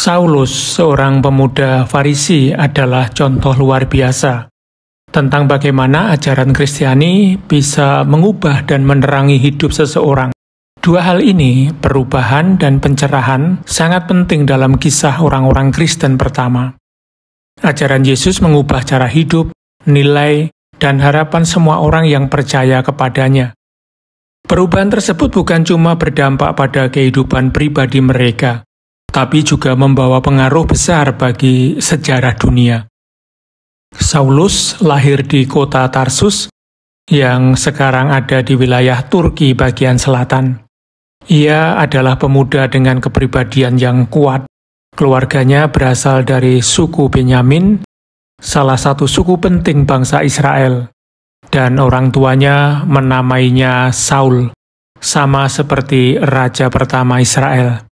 Saulus, seorang pemuda Farisi, adalah contoh luar biasa tentang bagaimana ajaran Kristiani bisa mengubah dan menerangi hidup seseorang. Dua hal ini, perubahan dan pencerahan, sangat penting dalam kisah orang-orang Kristen pertama. Ajaran Yesus mengubah cara hidup, nilai, dan harapan semua orang yang percaya kepadanya. Perubahan tersebut bukan cuma berdampak pada kehidupan pribadi mereka, tapi juga membawa pengaruh besar bagi sejarah dunia. Saulus lahir di kota Tarsus, yang sekarang ada di wilayah Turki bagian selatan. Ia adalah pemuda dengan kepribadian yang kuat. Keluarganya berasal dari suku Benyamin, salah satu suku penting bangsa Israel, dan orang tuanya menamainya Saul, sama seperti raja pertama Israel.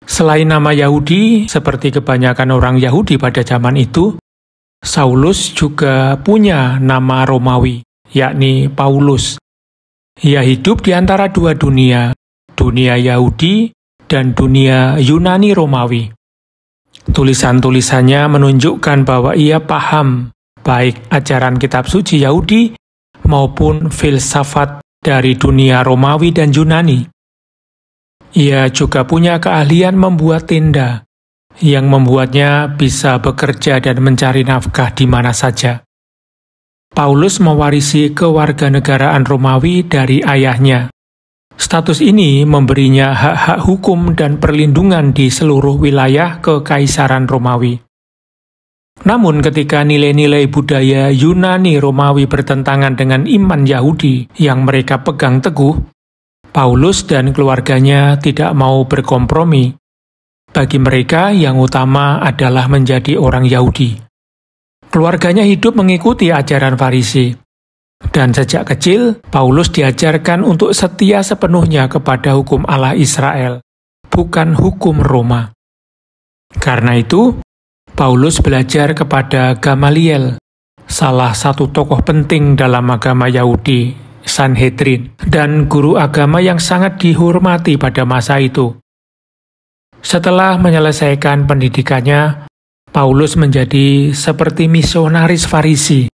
Selain nama Yahudi, seperti kebanyakan orang Yahudi pada zaman itu, Saulus juga punya nama Romawi, yakni Paulus. Ia hidup di antara dua dunia, dunia Yahudi dan dunia Yunani Romawi. Tulisan-tulisannya menunjukkan bahwa ia paham baik ajaran kitab suci Yahudi maupun filsafat dari dunia Romawi dan Yunani. Ia juga punya keahlian membuat tenda, yang membuatnya bisa bekerja dan mencari nafkah di mana saja. Paulus mewarisi kewarganegaraan Romawi dari ayahnya. Status ini memberinya hak-hak hukum dan perlindungan di seluruh wilayah Kekaisaran Romawi. Namun ketika nilai-nilai budaya Yunani Romawi bertentangan dengan iman Yahudi yang mereka pegang teguh, Paulus dan keluarganya tidak mau berkompromi. Bagi mereka, yang utama adalah menjadi orang Yahudi. Keluarganya hidup mengikuti ajaran Farisi. Dan sejak kecil, Paulus diajarkan untuk setia sepenuhnya kepada hukum Allah Israel, bukan hukum Roma. Karena itu, Paulus belajar kepada Gamaliel, salah satu tokoh penting dalam agama Yahudi, Sanhedrin, dan guru agama yang sangat dihormati pada masa itu. Setelah menyelesaikan pendidikannya, Paulus menjadi seperti misionaris Farisi.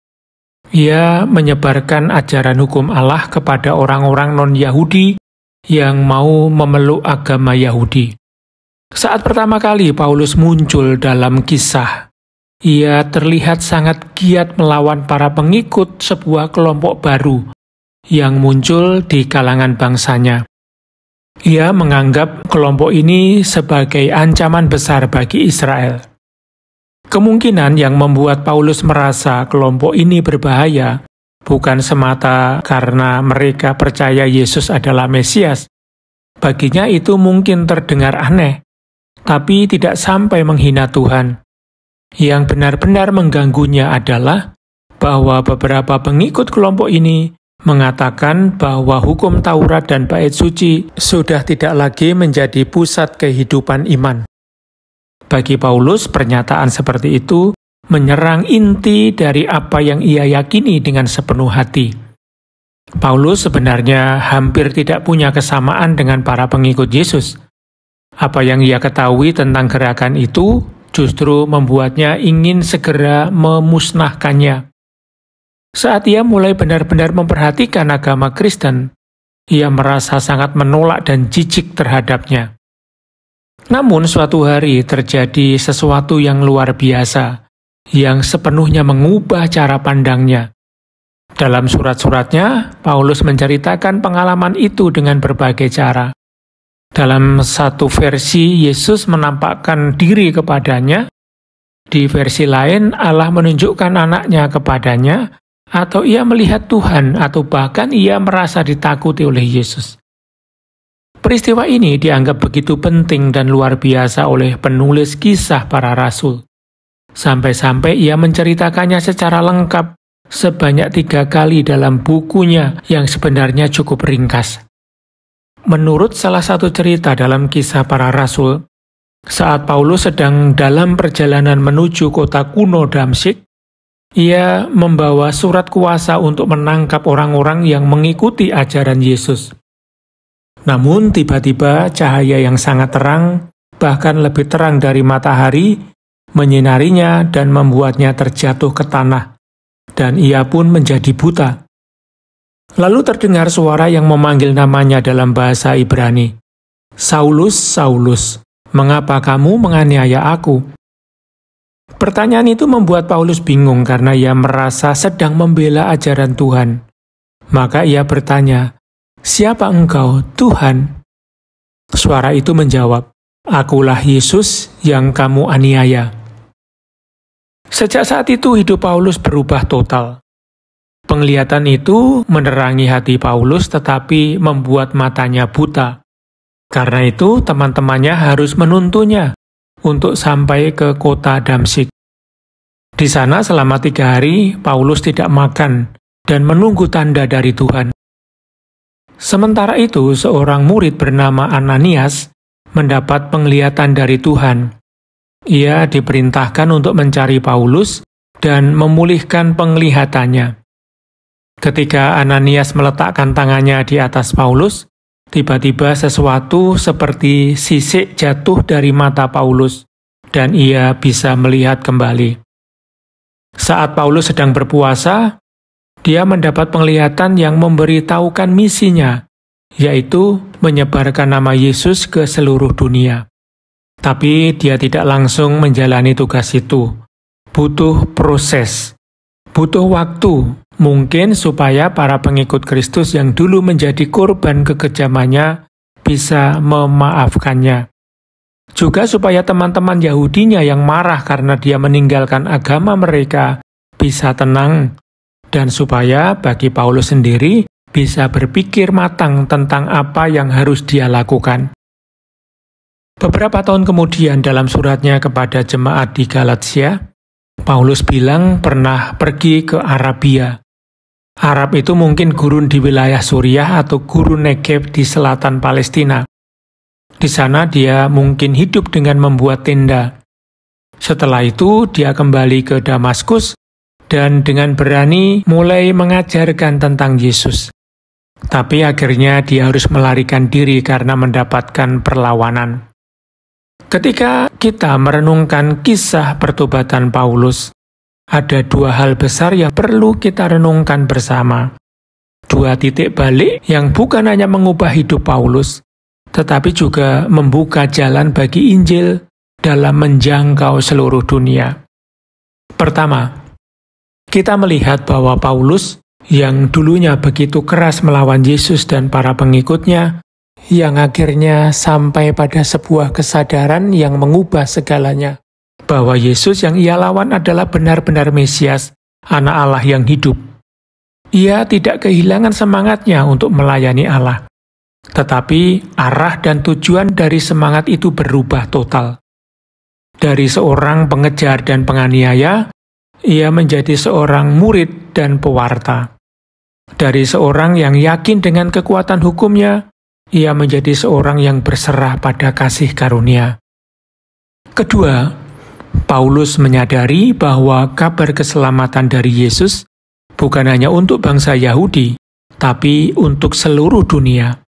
Ia menyebarkan ajaran hukum Allah kepada orang-orang non-Yahudi yang mau memeluk agama Yahudi. Saat pertama kali Paulus muncul dalam kisah, ia terlihat sangat giat melawan para pengikut sebuah kelompok baru yang muncul di kalangan bangsanya. Ia menganggap kelompok ini sebagai ancaman besar bagi Israel. Kemungkinan yang membuat Paulus merasa kelompok ini berbahaya bukan semata karena mereka percaya Yesus adalah Mesias. Baginya itu mungkin terdengar aneh, tapi tidak sampai menghina Tuhan. Yang benar-benar mengganggunya adalah bahwa beberapa pengikut kelompok ini mengatakan bahwa hukum Taurat dan bait suci sudah tidak lagi menjadi pusat kehidupan iman. Bagi Paulus, pernyataan seperti itu menyerang inti dari apa yang ia yakini dengan sepenuh hati. Paulus sebenarnya hampir tidak punya kesamaan dengan para pengikut Yesus. Apa yang ia ketahui tentang gerakan itu justru membuatnya ingin segera memusnahkannya. Saat ia mulai benar-benar memperhatikan agama Kristen, ia merasa sangat menolak dan jijik terhadapnya. Namun suatu hari terjadi sesuatu yang luar biasa, yang sepenuhnya mengubah cara pandangnya. Dalam surat-suratnya, Paulus menceritakan pengalaman itu dengan berbagai cara. Dalam satu versi, Yesus menampakkan diri kepadanya. Di versi lain, Allah menunjukkan anaknya kepadanya, atau ia melihat Tuhan, atau bahkan ia merasa ditakuti oleh Yesus. Peristiwa ini dianggap begitu penting dan luar biasa oleh penulis kisah para rasul. Sampai-sampai ia menceritakannya secara lengkap sebanyak 3 kali dalam bukunya yang sebenarnya cukup ringkas. Menurut salah satu cerita dalam kisah para rasul, saat Paulus sedang dalam perjalanan menuju kota kuno Damsyik, ia membawa surat kuasa untuk menangkap orang-orang yang mengikuti ajaran Yesus. Namun tiba-tiba cahaya yang sangat terang bahkan lebih terang dari matahari, menyinarinya dan membuatnya terjatuh ke tanah, dan ia pun menjadi buta. Lalu terdengar suara yang memanggil namanya dalam bahasa Ibrani, "Saulus, Saulus, mengapa kamu menganiaya aku?" Pertanyaan itu membuat Paulus bingung karena ia merasa sedang membela ajaran Tuhan. Maka ia bertanya, "Siapa engkau, Tuhan?" Suara itu menjawab, "Akulah Yesus yang kamu aniaya." Sejak saat itu hidup Paulus berubah total. Penglihatan itu menerangi hati Paulus tetapi membuat matanya buta. Karena itu teman-temannya harus menuntunnya untuk sampai ke kota Damsyik. Di sana selama 3 hari Paulus tidak makan dan menunggu tanda dari Tuhan. Sementara itu seorang murid bernama Ananias mendapat penglihatan dari Tuhan. Ia diperintahkan untuk mencari Paulus dan memulihkan penglihatannya. Ketika Ananias meletakkan tangannya di atas Paulus, tiba-tiba sesuatu seperti sisik jatuh dari mata Paulus, dan ia bisa melihat kembali. Saat Paulus sedang berpuasa, dia mendapat penglihatan yang memberitahukan misinya, yaitu menyebarkan nama Yesus ke seluruh dunia. Tapi dia tidak langsung menjalani tugas itu. Butuh proses, butuh waktu, mungkin supaya para pengikut Kristus yang dulu menjadi korban kekejamannya bisa memaafkannya. Juga supaya teman-teman Yahudinya yang marah karena dia meninggalkan agama mereka bisa tenang, dan supaya bagi Paulus sendiri bisa berpikir matang tentang apa yang harus dia lakukan. Beberapa tahun kemudian dalam suratnya kepada jemaat di Galatia, Paulus bilang pernah pergi ke Arabia. Arab itu mungkin gurun di wilayah Suriah atau gurun Negev di selatan Palestina. Di sana dia mungkin hidup dengan membuat tenda. Setelah itu dia kembali ke Damaskus dan dengan berani mulai mengajarkan tentang Yesus. Tapi akhirnya dia harus melarikan diri karena mendapatkan perlawanan. Ketika kita merenungkan kisah pertobatan Paulus, ada 2 hal besar yang perlu kita renungkan bersama. 2 titik balik yang bukan hanya mengubah hidup Paulus, tetapi juga membuka jalan bagi Injil dalam menjangkau seluruh dunia. Pertama, kita melihat bahwa Paulus yang dulunya begitu keras melawan Yesus dan para pengikutnya, yang akhirnya sampai pada sebuah kesadaran yang mengubah segalanya, bahwa Yesus yang ia lawan adalah benar-benar Mesias, Anak Allah yang hidup. Ia tidak kehilangan semangatnya untuk melayani Allah, tetapi arah dan tujuan dari semangat itu berubah total. Dari seorang pengejar dan penganiaya, ia menjadi seorang murid dan pewarta. Dari seorang yang yakin dengan kekuatan hukumnya, ia menjadi seorang yang berserah pada kasih karunia. Kedua, Paulus menyadari bahwa kabar keselamatan dari Yesus bukan hanya untuk bangsa Yahudi, tapi untuk seluruh dunia.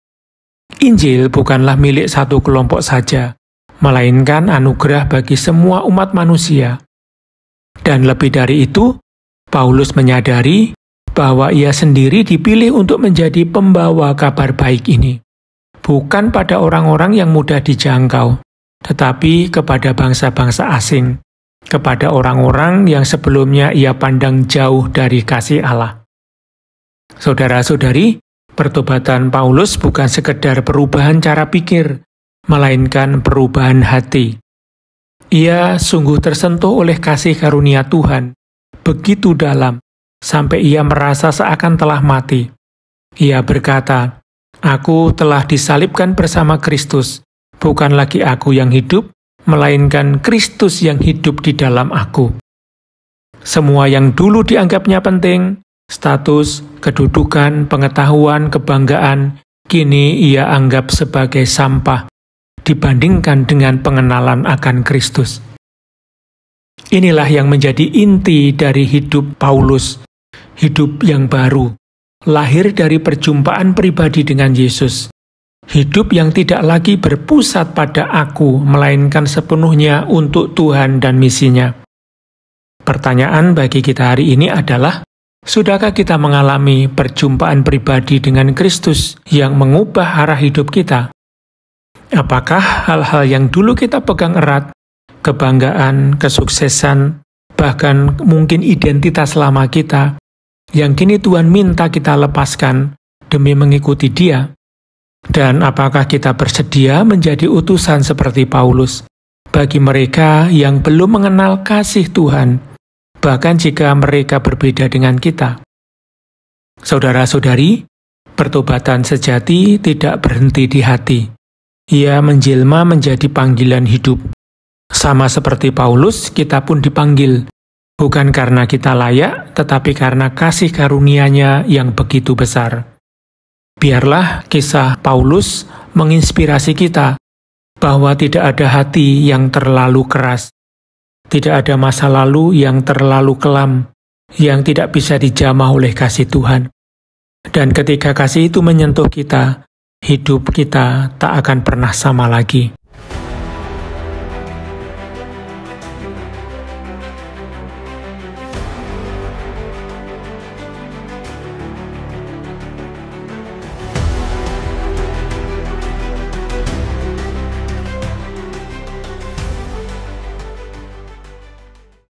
Injil bukanlah milik satu kelompok saja, melainkan anugerah bagi semua umat manusia. Dan lebih dari itu, Paulus menyadari bahwa ia sendiri dipilih untuk menjadi pembawa kabar baik ini. Bukan pada orang-orang yang mudah dijangkau, tetapi kepada bangsa-bangsa asing, kepada orang-orang yang sebelumnya ia pandang jauh dari kasih Allah. Saudara-saudari, pertobatan Paulus bukan sekedar perubahan cara pikir, melainkan perubahan hati. Ia sungguh tersentuh oleh kasih karunia Tuhan, begitu dalam, sampai ia merasa seakan telah mati. Ia berkata, "Aku telah disalibkan bersama Kristus, bukan lagi aku yang hidup, melainkan Kristus yang hidup di dalam aku." Semua yang dulu dianggapnya penting, status, kedudukan, pengetahuan, kebanggaan, kini ia anggap sebagai sampah dibandingkan dengan pengenalan akan Kristus. Inilah yang menjadi inti dari hidup Paulus, hidup yang baru, lahir dari perjumpaan pribadi dengan Yesus. Hidup yang tidak lagi berpusat pada aku, melainkan sepenuhnya untuk Tuhan dan misinya. Pertanyaan bagi kita hari ini adalah, sudahkah kita mengalami perjumpaan pribadi dengan Kristus yang mengubah arah hidup kita? Apakah hal-hal yang dulu kita pegang erat, kebanggaan, kesuksesan, bahkan mungkin identitas lama kita, yang kini Tuhan minta kita lepaskan demi mengikuti Dia? Dan apakah kita bersedia menjadi utusan seperti Paulus bagi mereka yang belum mengenal kasih Tuhan, bahkan jika mereka berbeda dengan kita? Saudara-saudari, pertobatan sejati tidak berhenti di hati. Ia menjelma menjadi panggilan hidup. Sama seperti Paulus, kita pun dipanggil, bukan karena kita layak, tetapi karena kasih karunia-Nya yang begitu besar. Biarlah kisah Paulus menginspirasi kita bahwa tidak ada hati yang terlalu keras, tidak ada masa lalu yang terlalu kelam, yang tidak bisa dijamah oleh kasih Tuhan. Dan ketika kasih itu menyentuh kita, hidup kita tak akan pernah sama lagi.